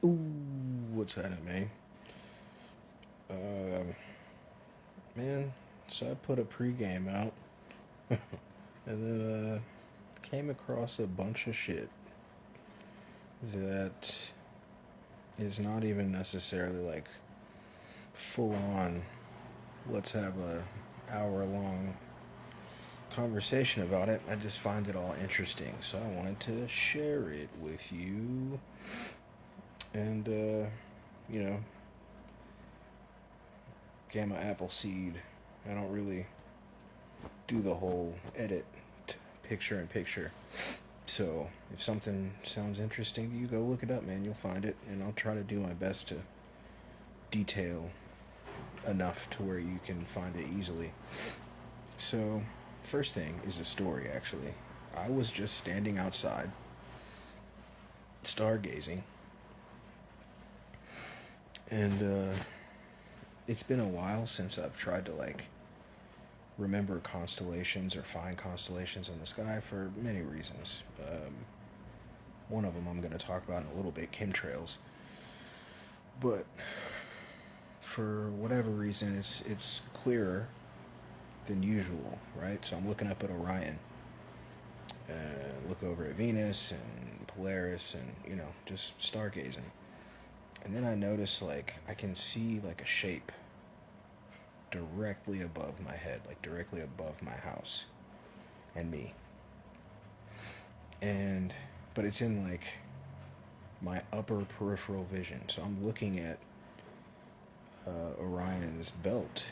Ooh, what's happening, man? Um, man, so I put a pregame out, and then came across a bunch of shit that is not even necessarily like full on. Let's have a hour long conversation about it. I just find it all interesting, so I wanted to share it with you. And you know, Gamma Appleseed. I don't really do the whole edit picture in picture. So if something sounds interesting to you, go look it up, man. You'll find it, and I'll try to do my best to detail enough to where you can find it easily. So, first thing is a story, actually. I was just standing outside, stargazing, and it's been a while since I've tried to like remember constellations or find constellations in the sky for many reasons. One of them I'm going to talk about in a little bit, chemtrails. But for whatever reason, it's clearer than usual, right? So I'm looking up at Orion, and look over at Venus and Polaris, and just stargazing. And then I notice like I can see like a shape directly above my head, like directly above my house and me. And but it's in like my upper peripheral vision. So I'm looking at Orion's belt,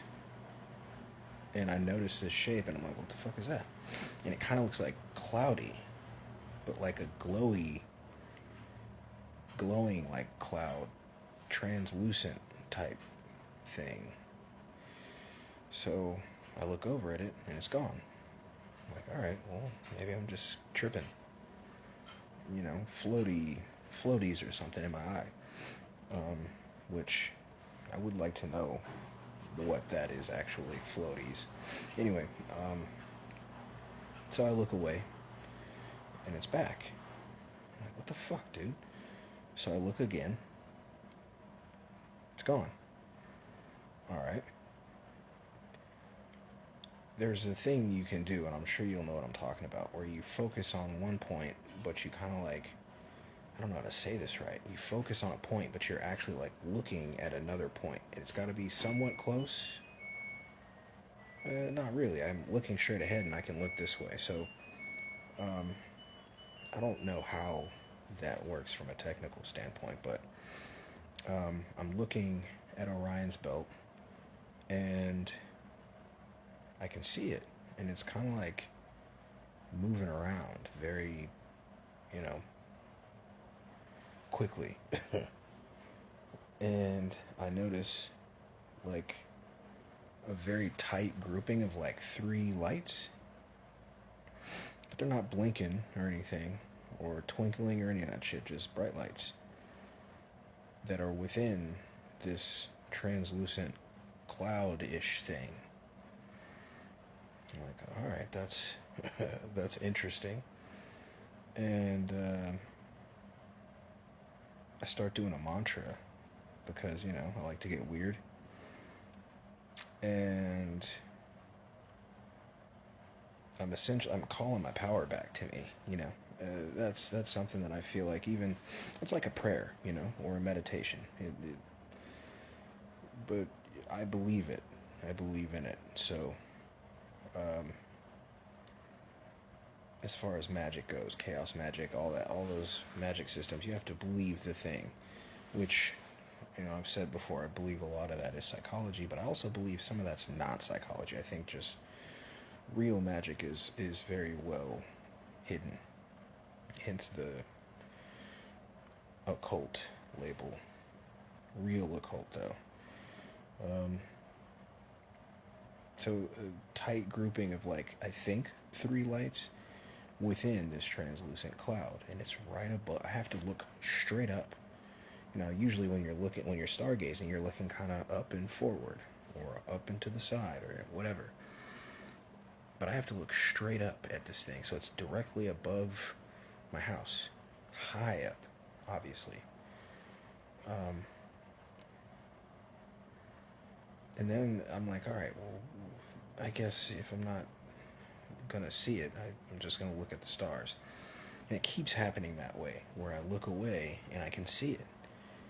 and I notice this shape, and I'm like, what the fuck is that? And it kind of looks like cloudy, but like a glowing like cloud, translucent type thing. So I look over at it, and it's gone. I'm like, all right, well, maybe I'm just tripping. Floaties or something in my eye. Um, which I would like to know what that is actually, floaties. Anyway, so I look away, and it's back. I'm like, what the fuck, dude? So I look again. It's gone. All right. There's a thing you can do, and I'm sure you'll know what I'm talking about, where you focus on one point, but you kind of like, I don't know how to say this right. You focus on a point, but you're actually like looking at another point. It's got to be somewhat close. Not really. I'm looking straight ahead, and I can look this way. So, I don't know how that works from a technical standpoint, but I'm looking at Orion's belt, and I can see it, and it's kind of like moving around very, you know, quickly. And I notice like a very tight grouping of like three lights, but they're not blinking or anything or twinkling or any of that shit, just bright lights that are within this translucent cloud-ish thing. I'm like, all right, that's that's interesting. And I start doing a mantra because I like to get weird. And I'm calling my power back to me. That's something that I feel like even it's like a prayer, or a meditation. But I believe it. I believe in it. So, um, as far as magic goes, chaos magic, all that, all those magic systems, you have to believe the thing, which, I've said before, I believe a lot of that is psychology, but I also believe some of that's not psychology. I think just real magic is very well hidden, hence the occult label. Real occult, though. Um, so a tight grouping of like, I think, three lights within this translucent cloud, and it's right above. I have to look straight up. Usually when you're stargazing, you're looking kind of up and forward, or up and to the side, or whatever. But I have to look straight up at this thing, so it's directly above my house, high up, obviously. Um, and then I'm like, all right, well, I guess if I'm not gonna see it, I'm just gonna look at the stars. And it keeps happening that way, where I look away and I can see it.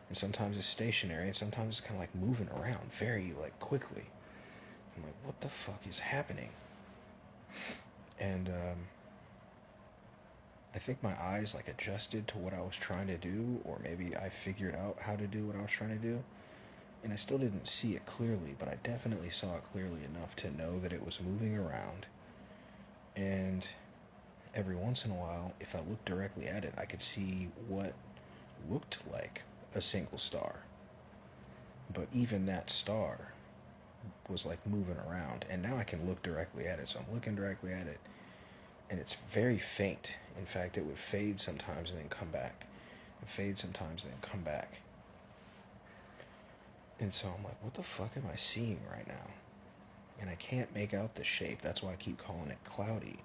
And sometimes it's stationary, and sometimes it's kind of like moving around very like quickly. I'm like, what the fuck is happening? And I think my eyes like adjusted to what I was trying to do, or maybe I figured out how to do what I was trying to do. And I still didn't see it clearly, but I definitely saw it clearly enough to know that it was moving around. And every once in a while, if I looked directly at it, I could see what looked like a single star. But even that star was like moving around, and now I can look directly at it. So I'm looking directly at it, and it's very faint. In fact, it would fade sometimes and then come back, and fade sometimes and then come back. And so I'm like, what the fuck am I seeing right now? And I can't make out the shape. That's why I keep calling it cloudy.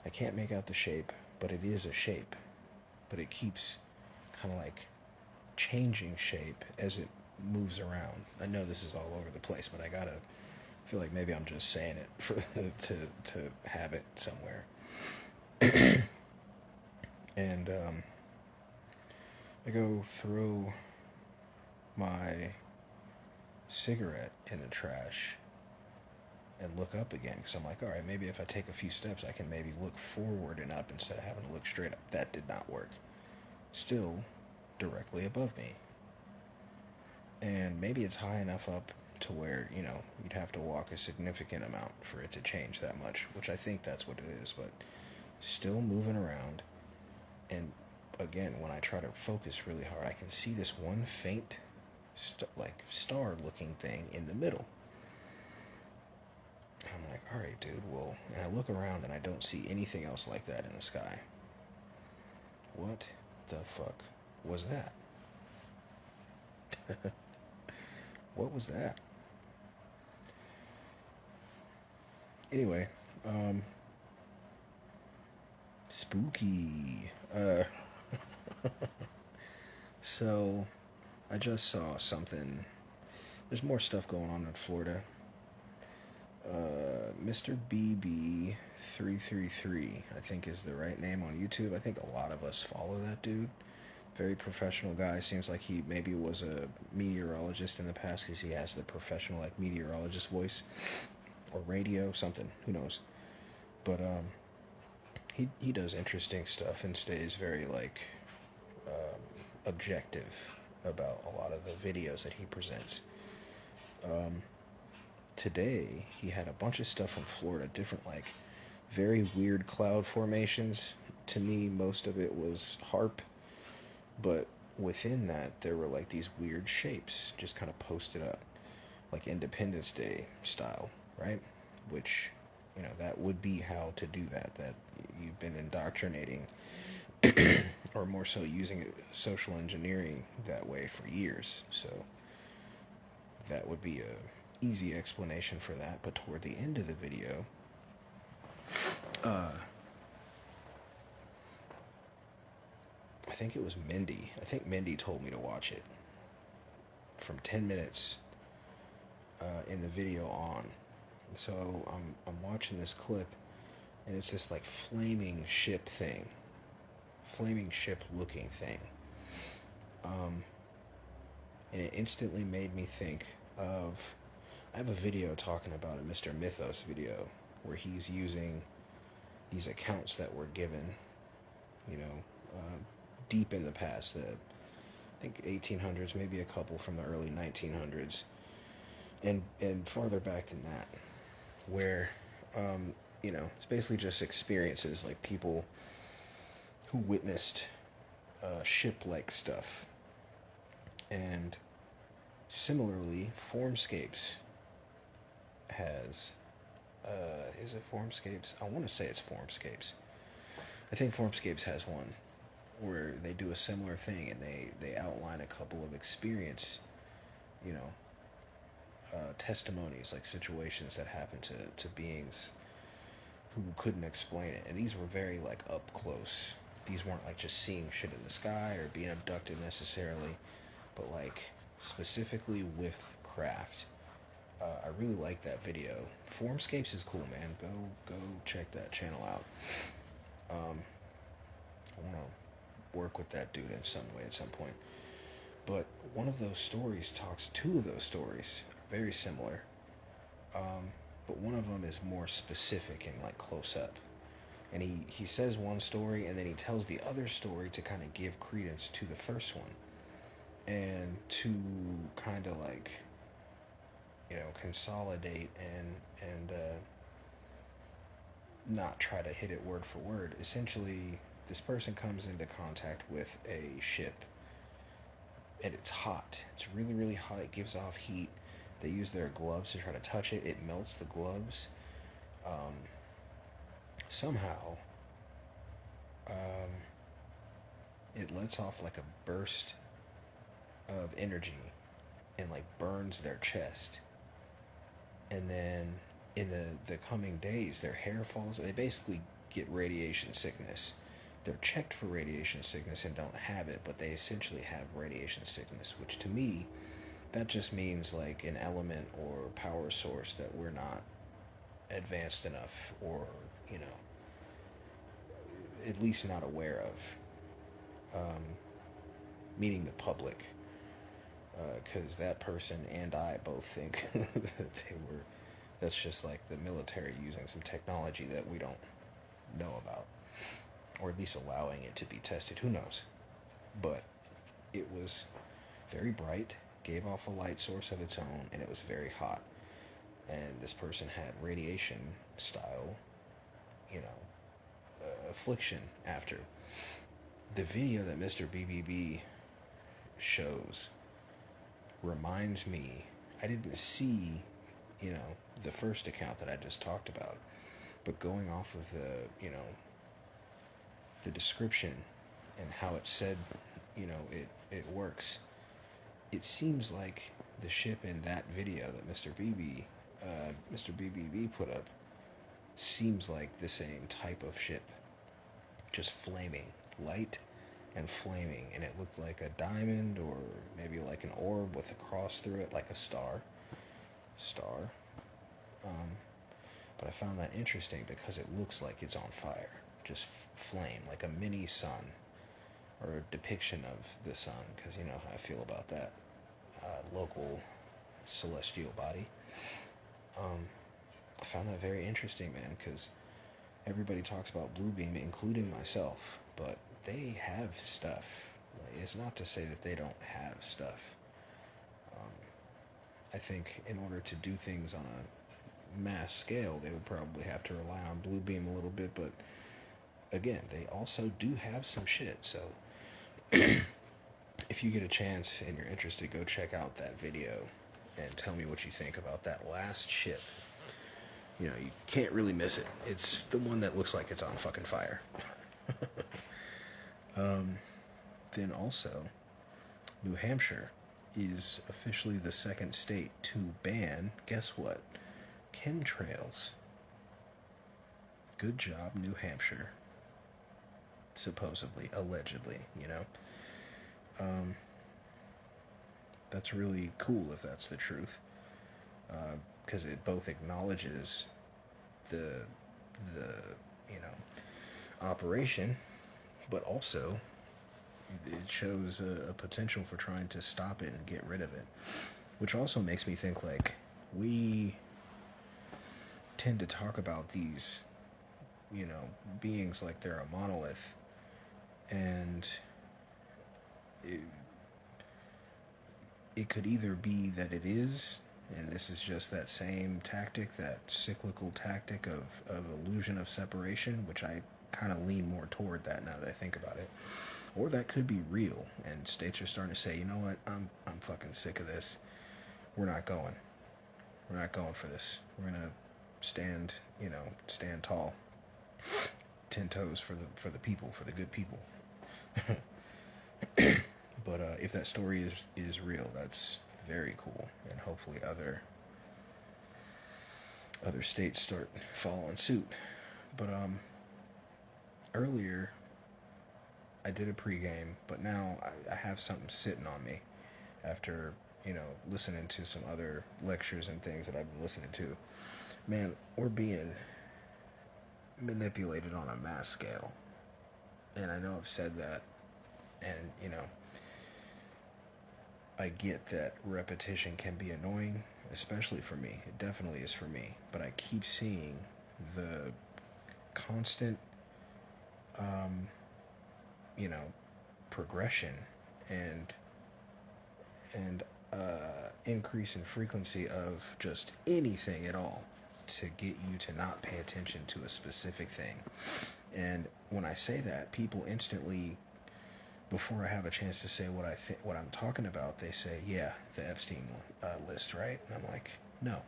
I can't make out the shape, but it is a shape. But it keeps kind of like changing shape as it moves around. I know this is all over the place, but I gotta feel like maybe I'm just saying it for to have it somewhere. And I go throw my cigarette in the trash and look up again, because I'm like, all right, maybe if I take a few steps, I can maybe look forward and up instead of having to look straight up. That did not work. Still directly above me. And maybe it's high enough up to where, you'd have to walk a significant amount for it to change that much, which I think that's what it is, but still moving around. And again, when I try to focus really hard, I can see this one faint, star-looking thing in the middle. And I'm like, all right, dude, well, and I look around and I don't see anything else like that in the sky. What the fuck was that? What was that? Anyway, spooky. So I just saw something. There's more stuff going on in Florida. Mr. BB333, I think is the right name on YouTube. I think a lot of us follow that dude. Very professional guy. Seems like he maybe was a meteorologist in the past, because he has the professional like meteorologist voice, or radio, something. Who knows? But he does interesting stuff and stays very like objective about a lot of the videos that he presents. Today he had a bunch of stuff from Florida, different like very weird cloud formations. To me, most of it was HARP, but within that there were like these weird shapes just kind of posted up, like Independence Day style, right? Which, that would be how to do that. That you've been indoctrinating, or more so using social engineering that way for years. So that would be a easy explanation for that. But toward the end of the video, I think it was Mindy. I think Mindy told me to watch it from 10 minutes in the video on. So I'm watching this clip, and it's this like flaming ship looking thing. And it instantly made me think of, I have a video talking about a Mr. Mythos video where he's using these accounts that were given, deep in the past, I think 1800s, maybe a couple from the early 1900s, and farther back than that, where it's basically just experiences, like people who witnessed ship-like stuff. And similarly, Formscapes has is it Formscapes? I want to say it's Formscapes. I think Formscapes has one where they do a similar thing, and they outline a couple of experience, testimonies, like situations that happened to beings who couldn't explain it. And these were very like up close. These weren't like just seeing shit in the sky or being abducted necessarily. but like specifically with craft. I really like that video. Formscapes is cool, man. Go check that channel out. I want to work with that dude in some way at some point. But one of those stories talks. Two of those stories are very similar, but one of them is more specific and like close up. And he says one story and then he tells the other story to kind of give credence to the first one and to kind of like, consolidate and not try to hit it word for word. Essentially, this person comes into contact with a ship and it's hot. It's really, really hot. It gives off heat. They use their gloves to try to touch it. It melts the gloves. Somehow, it lets off like a burst of energy and like burns their chest. And then in the coming days, their hair falls. They basically get radiation sickness. They're checked for radiation sickness and don't have it, but they essentially have radiation sickness, which to me, that just means like an element or power source that we're not advanced enough or, at least not aware of. Meaning the public. Because that person and I both think that that's just like the military using some technology that we don't know about, or at least allowing it to be tested. Who knows? But it was very bright, gave off a light source of its own, and it was very hot. And this person had radiation style, affliction after. The video that Mr. BBB shows reminds me, I didn't see, the first account that I just talked about, but going off of the description and how it said, it works, it seems like the ship in that video that Mr. BBB put up seems like the same type of ship, just flaming, light and flaming, and it looked like a diamond or maybe like an orb with a cross through it, like a star. But I found that interesting because it looks like it's on fire, just flame, like a mini sun, or a depiction of the sun, because you know how I feel about that local celestial body. I found that very interesting, man, because everybody talks about Bluebeam, including myself, but they have stuff. It's not to say that they don't have stuff. I think in order to do things on a mass scale, they would probably have to rely on Bluebeam a little bit, but again, they also do have some shit, so if you get a chance and you're interested, go check out that video and tell me what you think about that last ship. You can't really miss it. It's the one that looks like it's on fucking fire. Then also, New Hampshire is officially the second state to ban, guess what? Chemtrails. Good job, New Hampshire. Supposedly, allegedly, That's really cool if that's the truth. Because it both acknowledges the operation, but also it shows a potential for trying to stop it and get rid of it, which also makes me think like we tend to talk about these beings like they're a monolith, and it could either be that it is, and this is just that same tactic, that cyclical tactic of illusion of separation, which I kind of lean more toward that now that I think about it. Or that could be real, and states are starting to say, you know what, I'm fucking sick of this. We're not going. We're not going for this. We're gonna stand tall, 10 toes for the people, for the good people. But if that story is real, that's very cool, and hopefully other states start following suit. But earlier I did a pregame, but now I have something sitting on me, after, listening to some other lectures and things that I've been listening to. Man, we're being manipulated on a mass scale. And I know I've said that, and, I get that repetition can be annoying, especially for me. It definitely is for me. But I keep seeing the constant, um, you know, progression and increase in frequency of just anything at all to get you to not pay attention to a specific thing. And when I say that, people instantly, before I have a chance to say what I'm talking about, they say, "Yeah, the Epstein list, right?" And I'm like, "No,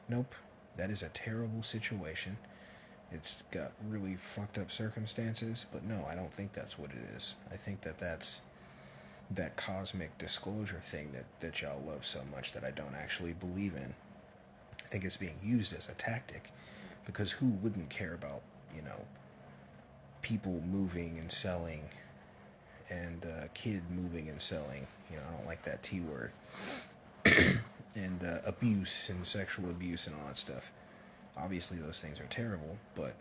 nope, that is a terrible situation. It's got really fucked up circumstances, but no, I don't think that's what it is. I think that's that cosmic disclosure thing that y'all love so much that I don't actually believe in. I think it's being used as a tactic because who wouldn't care about, people moving and selling and kid moving and selling? I don't like that T word. And abuse and sexual abuse and all that stuff. Obviously, those things are terrible, but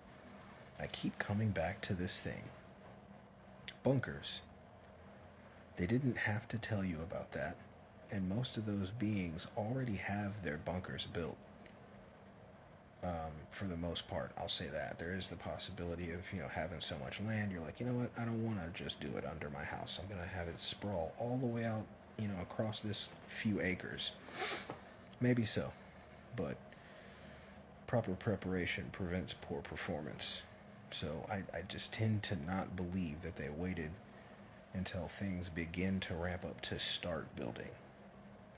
I keep coming back to this thing. Bunkers. They didn't have to tell you about that, and most of those beings already have their bunkers built. For the most part, I'll say that. There is the possibility of, having so much land, you're like, you know what, I don't want to just do it under my house. I'm going to have it sprawl all the way out, across this few acres. Maybe so, but proper preparation prevents poor performance. So I just tend to not believe that they waited until things begin to ramp up to start building.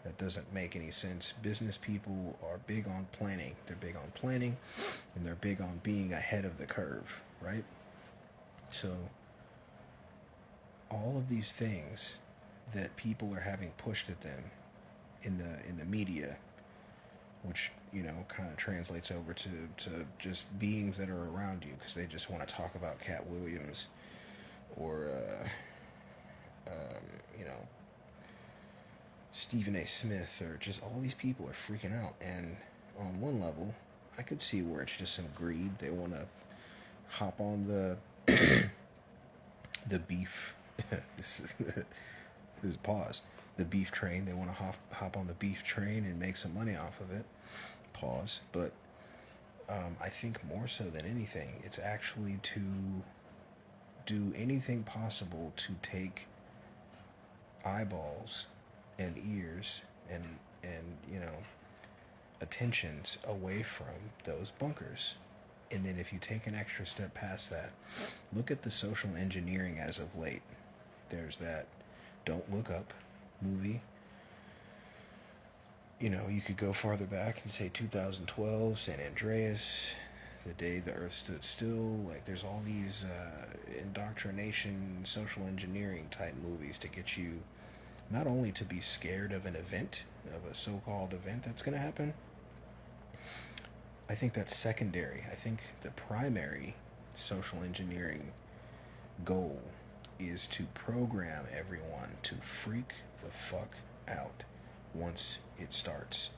That doesn't make any sense. Business people are big on planning. They're big on planning, and they're big on being ahead of the curve, right? So all of these things that people are having pushed at them in the media, which kind of translates over to just beings that are around you because they just want to talk about Cat Williams or you know, Stephen A. Smith, or just all these people are freaking out. And on one level, I could see where it's just some greed. They want to hop on the the beef. this is pause. The beef train. They want to hop on the beef train and make some money off of it. Pause. But I think more so than anything, it's actually to do anything possible to take eyeballs and ears and attentions away from those bunkers. And then if you take an extra step past that, look at the social engineering as of late. There's that Don't Look Up movie. You could go farther back and say 2012, San Andreas, The Day the Earth Stood Still. Like, there's all these indoctrination, social engineering type movies to get you not only to be scared of an event, of a so-called event that's going to happen. I think that's secondary. I think the primary social engineering goal is to program everyone to freak the fuck out once it starts,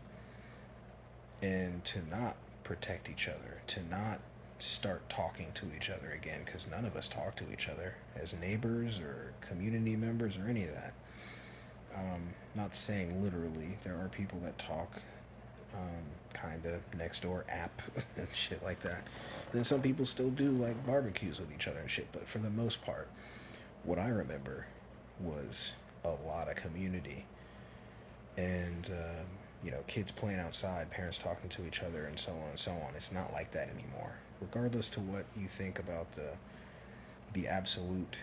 and to not protect each other, to not start talking to each other again, because none of us talk to each other as neighbors or community members or any of that. Not saying literally, there are people that talk kind of next door app and shit like that. And then some people still do like barbecues with each other and shit, but for the most part, what I remember was a lot of community and kids playing outside, parents talking to each other, and so on and so on. It's not like that anymore. Regardless to what you think about the absolute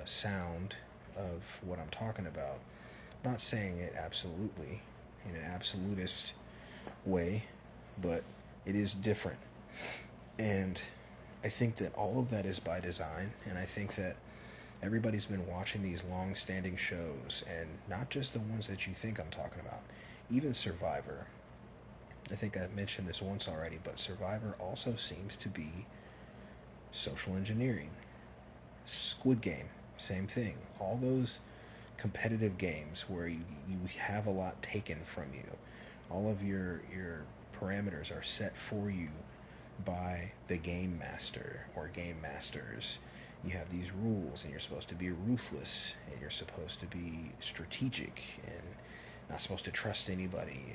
sound of what I'm talking about, I'm not saying it absolutely in an absolutist way, but it is different. And I think that all of that is by design, and I think that everybody's been watching these long-standing shows, and not just the ones that you think I'm talking about. Even Survivor. I think I mentioned this once already, but Survivor also seems to be social engineering. Squid Game, same thing. All those competitive games where you have a lot taken from you. All of your parameters are set for you by the game master or game masters. You have these rules, and you're supposed to be ruthless, and you're supposed to be strategic, and not supposed to trust anybody.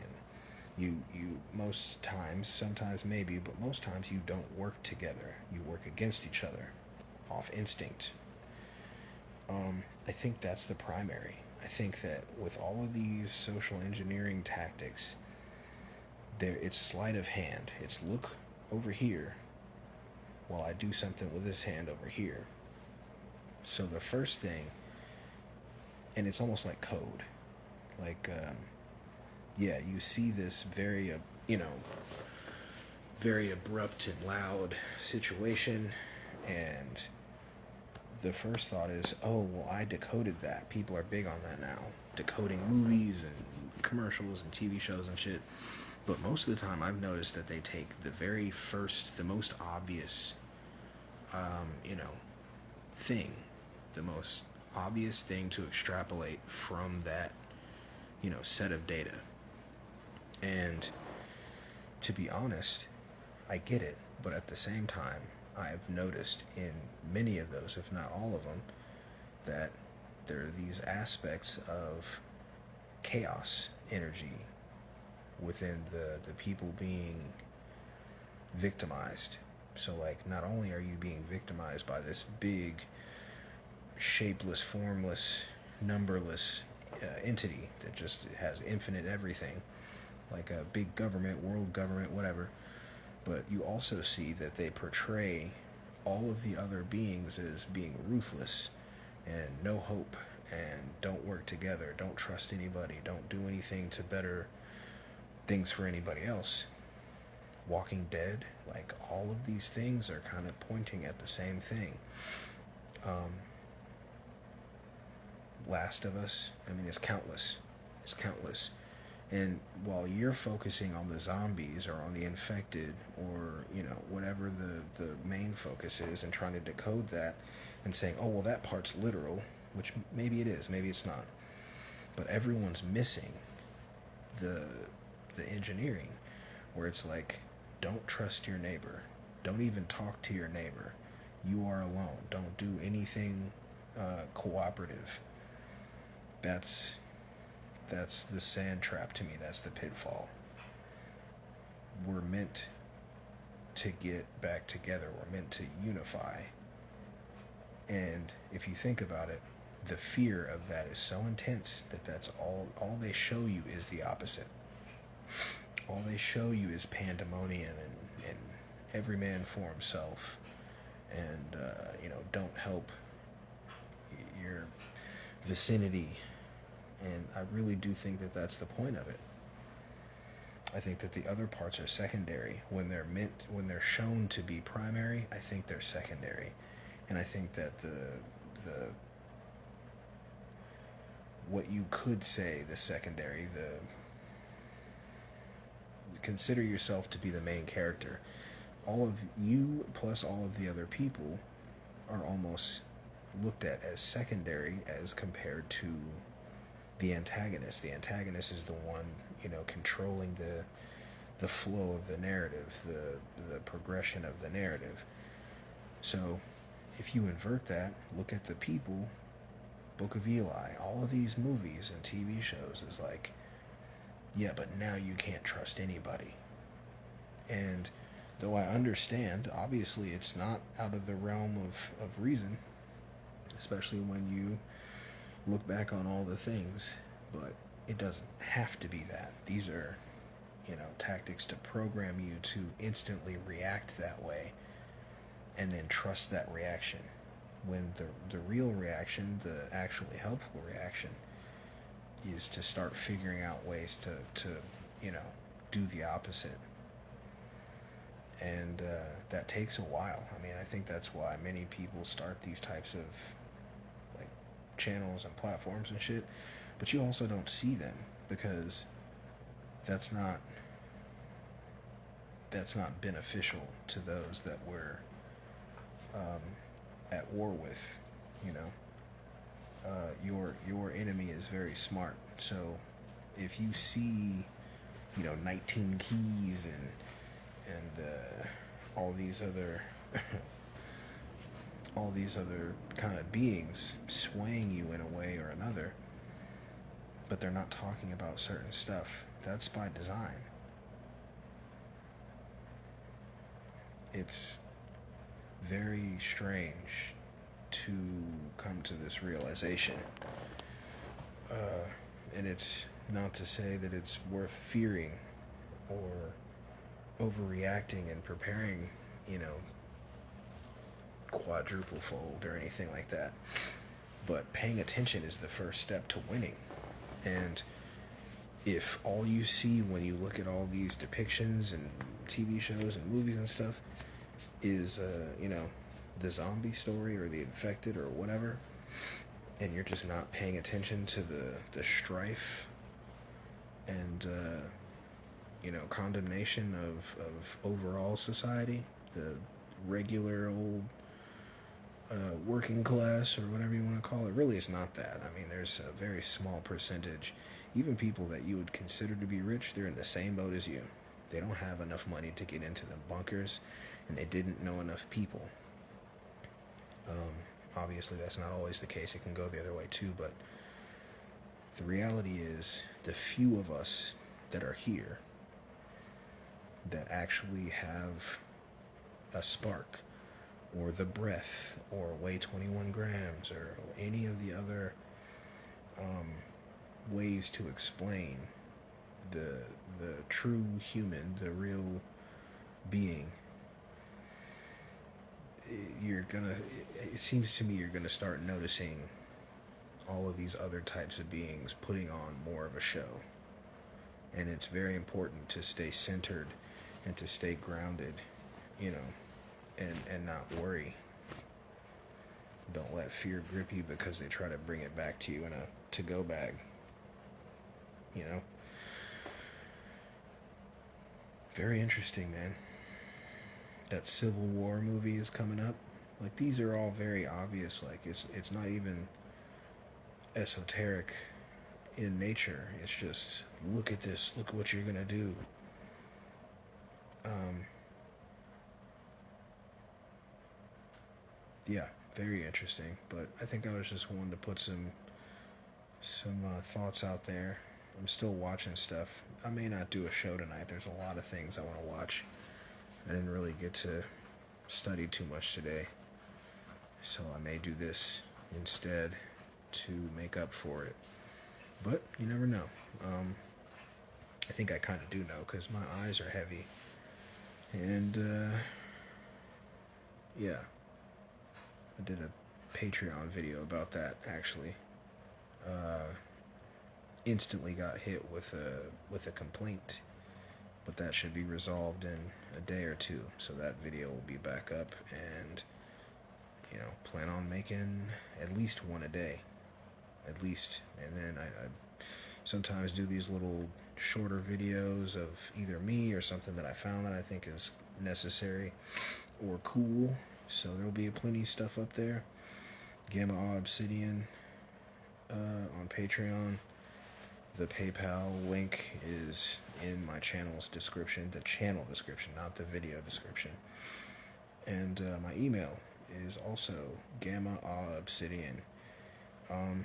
And you most times, sometimes maybe, but most times you don't work together. You work against each other, off instinct. I think that's the primary. I think that with all of these social engineering tactics, there it's sleight of hand. It's look over here while I do something with this hand over here. So the first thing, and it's almost like code, like yeah, you see this very you know very abrupt and loud situation, and the first thought is, oh, well, I decoded that. People are big on that now, decoding movies and commercials and TV shows and shit. But most of the time, I've noticed that they take the very first, the most obvious, you know, thing, the most obvious thing to extrapolate from that, you know, set of data. And to be honest, I get it, but at the same time, I've noticed in many of those, if not all of them, that there are these aspects of chaos energy within the people being victimized. So, like, not only are you being victimized by this big, shapeless, formless, numberless entity that just has infinite everything, like a big government, world government, whatever, but you also see that they portray all of the other beings as being ruthless and no hope and don't work together, don't trust anybody, don't do anything to better things for anybody else. Walking Dead, like, all of these things are kind of pointing at the same thing. Last of Us, I mean, it's countless. It's countless. And while you're focusing on the zombies or on the infected or, you know, whatever the main focus is, and trying to decode that and saying, oh, well, that part's literal, which maybe it is, maybe it's not. But everyone's missing the engineering, where it's like, don't trust your neighbor. Don't even talk to your neighbor. You are alone. Don't do anything cooperative. That's the sand trap to me. That's the pitfall. We're meant to get back together. We're meant to unify. And if you think about it, the fear of that is so intense that that's all they show you is the opposite. All they show you is pandemonium and every man for himself. And, you know, don't help your vicinity. And I really do think that that's the point of it. I think that the other parts are secondary. When they're shown to be primary, I think they're secondary. And I think that the what you could say the secondary, consider yourself to be the main character. All of you plus all of the other people are almost looked at as secondary as compared to the antagonist. The antagonist is the one, you know, controlling the flow of the narrative, the progression of the narrative. So if you invert that, look at the people, Book of Eli, all of these movies and TV shows is like, yeah, but now you can't trust anybody. And though I understand, obviously it's not out of the realm of reason, especially when you look back on all the things, but it doesn't have to be that. These are, you know, tactics to program you to instantly react that way and then trust that reaction. When the real reaction, the actually helpful reaction, is to start figuring out ways to you know, do the opposite. And that takes a while. I mean, I think that's why many people start these types of, like, channels and platforms and shit, but you also don't see them because that's not beneficial to those that we're at war with, you know. your enemy is very smart. So if you see, 19 keys and all these other all these other kind of beings swaying you in a way or another, but they're not talking about certain stuff, that's by design. It's very strange to come to this realization. And it's not to say that it's worth fearing or overreacting and preparing, quadruple fold or anything like that. But paying attention is the first step to winning. And if all you see when you look at all these depictions and TV shows and movies and stuff is, the zombie story or the infected or whatever, and you're just not paying attention to the strife and, condemnation of overall society, the regular old working class or whatever you want to call it. Really, it's not that. I mean, there's a very small percentage. Even people that you would consider to be rich, they're in the same boat as you. They don't have enough money to get into the bunkers, and they didn't know enough people. Obviously, that's not always the case. It can go the other way too, but the reality is the few of us that are here that actually have a spark or the breath or weigh 21 grams or any of the other ways to explain the true human, the real being, it seems to me you're gonna start noticing all of these other types of beings putting on more of a show. And it's very important to stay centered and to stay grounded, and not worry. Don't let fear grip you because they try to bring it back to you in a to-go bag. Very interesting, man. That Civil War movie is coming up. Like, these are all very obvious. Like, it's not even esoteric in nature. It's just, look at this. Look at what you're gonna do. Yeah, very interesting. But I think I was just wanting to put some thoughts out there. I'm still watching stuff. I may not do a show tonight. There's a lot of things I want to watch. I didn't really get to study too much today, so I may do this instead to make up for it. But you never know. I think I kind of do know because my eyes are heavy. And, yeah. I did a Patreon video about that, actually. Instantly got hit with a complaint, but that should be resolved in a day or two. So that video will be back up, and plan on making at least one a day, at least. And then I sometimes do these little shorter videos of either me or something that I found that I think is necessary or cool. So there'll be plenty of stuff up there. Gamma Obsidian on Patreon. The PayPal link is in my channel's description. The channel description, not the video description. And my email is also Gamma Obsidian. I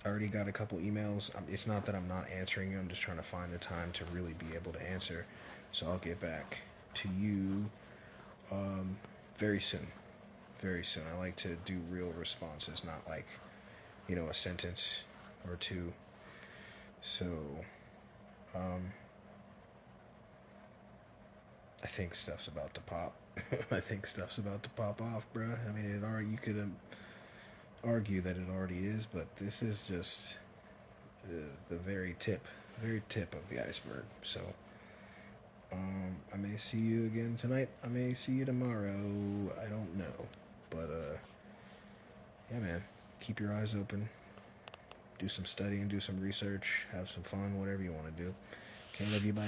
already got a couple emails. It's not that I'm not answering you. I'm just trying to find the time to really be able to answer. So I'll get back to you very soon. Very soon. I like to do real responses, not like, a sentence or two. So, I think stuff's about to pop. I think stuff's about to pop off, bruh. I mean, you could argue that it already is, but this is just the very tip of the iceberg. So, I may see you again tonight. I may see you tomorrow. I don't know. But, yeah, man. Keep your eyes open. Do some studying, do some research, have some fun, whatever you want to do. Okay, love you, bye.